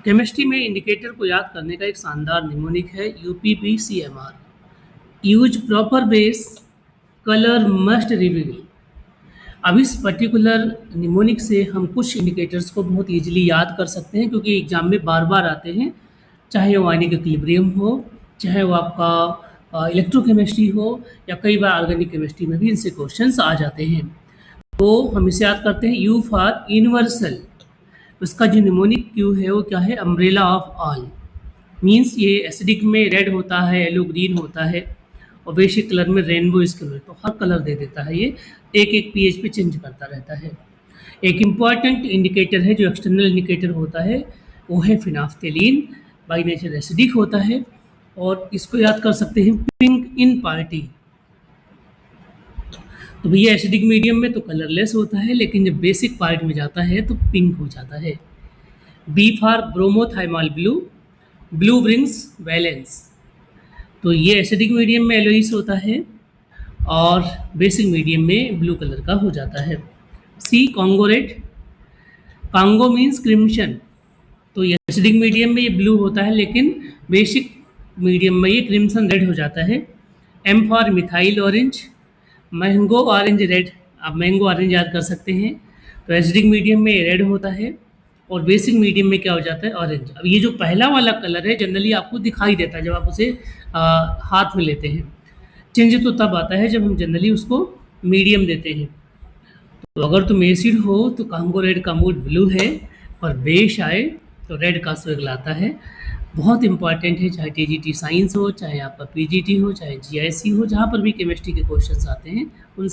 Chemistry में indicator को याद करने का एक शानदार निमोनिक है UPPCMR. Use proper base, colour must reveal. अब इस पर्टिकुलर निमोनिक से हम कुछ इंडिकेटर्स को बहुत इजीली याद कर सकते हैं क्योंकि एग्जाम में बार बार आते हैं, चाहे वो आयनिक इक्विलिब्रियम हो, चाहे वो आपका इलेक्ट्रोकेमिस्ट्री हो, या कई बार ऑर्गेनिक केमिस्ट्री में भी इनसे क्वेश्चंस आ जाते हैं। तो हम इसे याद करते हैं यू फॉर यूनिवर्सल। उसका जो निमोनिक क्यू है वो क्या है? Umbrella of all. मीन्स ये एसिडिक में रेड होता है, येलो ग्रीन होता है, और बेसिक कलर में रेनबो इसके में, तो हर कलर दे देता है। ये एक एक पीएच पे चेंज करता रहता है। एक इम्पॉर्टेंट इंडिकेटर है जो एक्सटर्नल इंडिकेटर होता है, वो है फिनाफ्थेलिन। बाई नेचर एसिडिक होता है, और इसको याद कर सकते हैं पिंक इन पार्टी। तो भैया एसिडिक मीडियम में तो कलरलेस होता है, लेकिन जब बेसिक पार्ट में जाता है तो पिंक हो जाता है। B for bromothymol blue, blue brings valence. तो ये एसिडिक मीडियम में येलोइश होता है और बेसिक मीडियम में ब्लू कलर का हो जाता है। C Congo red, Congo means crimson. तो ये एसिडिक मीडियम में ये ब्लू होता है, लेकिन बेसिक मीडियम में ये क्रिम्सन रेड हो जाता है। M for methyl orange, mango orange red. आप मैंगो ऑरेंज याद कर सकते हैं। तो एसिडिक मीडियम में रेड होता है और बेसिक मीडियम में क्या हो जाता है? ऑरेंज। अब ये जो पहला वाला कलर है जनरली आपको दिखाई देता है जब आप उसे हाथ में लेते हैं। चेंज तो तब आता है जब हम जनरली उसको मीडियम देते हैं। तो अगर तुम एसिड हो तो कांगो रेड का मूड ब्लू है, और बेस आए तो रेड का स्वेग लाता है। बहुत इंपॉर्टेंट है, चाहे टीजीटी साइंस हो, चाहे आपका पीजीटी हो, चाहे जीआईसी हो, जहाँ पर भी केमिस्ट्री के क्वेश्चंस आते हैं उन